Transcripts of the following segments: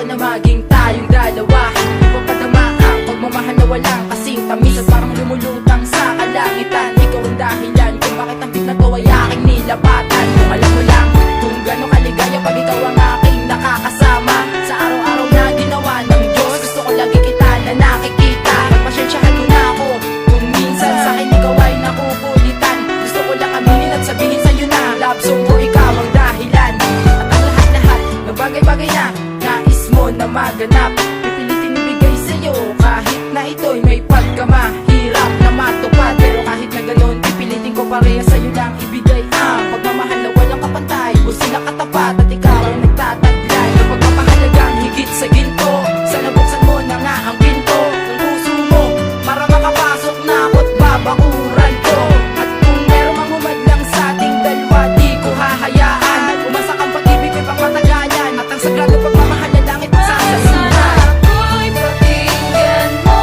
na maging tayong dalawa. Hindi ko padama ang pagmamahal na walang kasing tamis, at parang lumulutang sa kalangitan. Ikaw ang dahilan kung bakit ang beat na to ay aking nilapatan. Kung alam mo lang kung gano'ng kaligaya pag ikaw ang aking nakakasama sa araw-araw na ginawa ng Diyos. Gusto ko lagi kita na nakikita. Pagpasensyahan mo na ako kung minsan sa akin ikaw ay nakukulitan. Gusto ko lang aminin at sabihin sa'yo na love song ko ikaw ang dahilan. At ang lahat-lahat ng bagay-bagay na nais mo na maganap, pipilitin ibigay sa'yo kahit na ito'y may pagkamahirap na matupad. Pero kahit na ganon, pipilitin ko pareha sa'yo lang ibigay ang pagmamahal na walang kapantay. Busi na katapat at ikaw ang nagtataglay ng pagpapahalagang higit sa ginto. Sana buksan mo na nga ang pinto ng puso mo para makapasok na ako't babakuran ko. At kung merong mangumadlang sa ating dalawa, di ko hahayaan. Umasa kang pag-ibig may pangmatagalan at ang sagrado pagmamahal na langit sasaluhan. Ako'y pakinggan mo,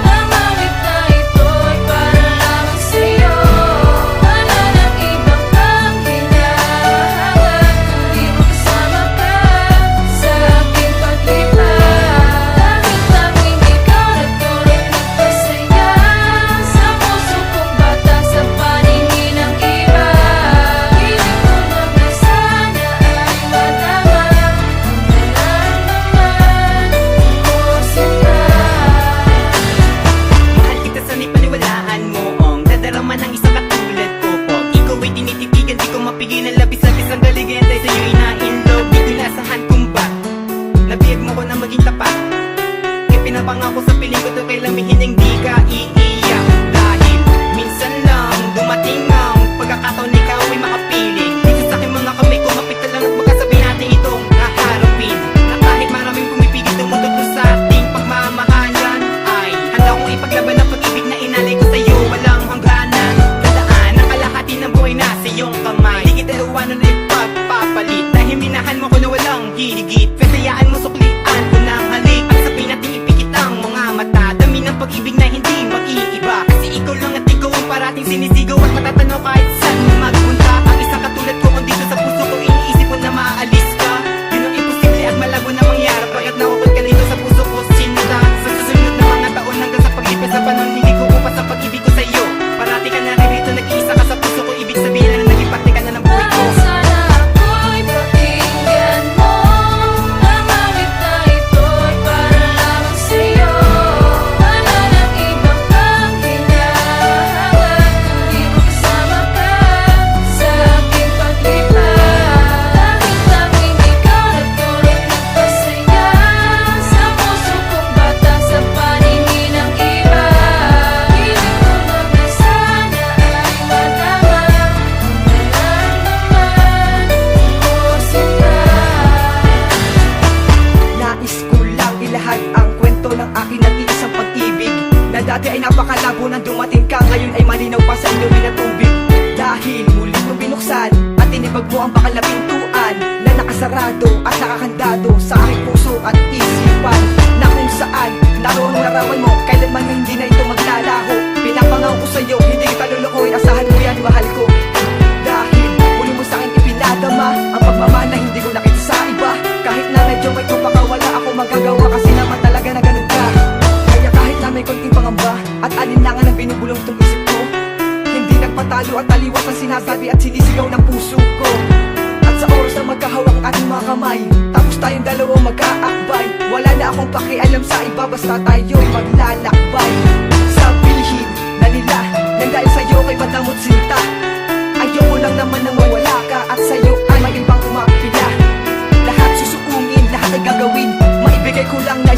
ang awit na ito'y para lamang sa'yo. Wala nang ibang kang hinahangat, kundi makasama ka sa aking paglipat. Tanging-tanging ikaw na tulad nagpasaya sa puso kong bata sa paningin ng iba. Pilit ko na sana ay madama ang nararamdaman ko sa'yo. Mahal kita sana'y paniwalaan mo, dadarama ng isang katulad ko. Pag ikaw ay tinititigan, di ko mapigilan. Labis-labis ang galingan dahil sa'yo ina-inlove. Di ko nasahan kung ba't nabiyag mo ko na maging tapat. Kaya pinapangako sa piling ko to kay lamihin ang di ka iiyak. Dahil minsan lang dumating ang pagkakataon na ikaw ay makapiling. Dito sa aking mga kamay, kumapit na lang at magkasabi natin itong haharapin. Na kahit maraming pumipigil tumutugtog sa ating pagmamahalan, ay handa kong ipaglaban ang pag-ibig na inalay ko sa'yo. Walang hangganan, dadaan ang kalahati ng buhay na sa iyong kamay. Di kita iwanan na ipagpapalit, dahil minahan mo ko na walang higit. Kasayaan mo suklian ko ng halik, at sabihin natin ipikit ang mga mata. Dami ng pag-ibig na hindi mag-iiba, kasi ikaw lang at ikaw ang parating sinisigaw. At matatanaw kahit saan mo magpunta. Ang isang katulad ko kung dito sa puso ko, iniisip mo na maalis ka. Yun ang imposible at malabo na mangyari, pagkat nakukot ka nito sa puso ko sinta. Sa susunod na mga taon hanggang sa paglipas sa panahon, hindi ko upas ang pag-ibig ko sa'yo. Parati ka naririto, nag-iisa ka sa puso ko. Ibig sabihin na naging parte ka na ng buhay ko. Sana ako'y pakinggan mo, ang awit na ito'y para lamang sa'yo. Wala nang ibang kang hinahangat, kundi makasama ka sa aking paglipat. Tanging-tanging ikaw na tulad nagpasaya sa puso kong bata sa paningin ng iba. Pilit ko na sana ay madama ang nararamdaman ko sa'yo. Nais ko lang ilahad ang kwento ng aking nag-iisang pag-ibig, na dati ay napakalabo nang dumating ka, ngayon ay malinaw pa sa inumin na tubig. Dahil muli mo binuksan at tinibag mo ang bakal na pintuan na nakasarado at nakakandado sa aking puso at isipan, na kung saan naroon ang larawan mo, kailanman hindi na ito maglalaho. Pinapangako ko sa'yo, hindi kita lulukoy, asahan mo yan, mahal ko. Dahil muli mo sa'kin ipinadama ang pagmamahal na hindi ko nakita sa iba. Kahit na medyo may tupa wala ako magagawa, kasi naman talaga na ganun ka. Kaya kahit na may konting pangamba at alinlangan ang binubulong tong isip ko, hindi nagpatalo at taliwas ang sinasabi at sinisigaw ng puso ko. At sa oras na magkahawak ang ating mga kamay, tapos tayong dalawang mag-aakbay, wala na akong pakialam sa iba, basta tayo'y maglalakbay. Sabihin na nila nang dahil sa'yo kay madamot sinta, ayoko lang naman nang mawala ka, at sa'yo ay may ibang umapila. Lahat susuungin, lahat ay gagawin, maibigay ko lang na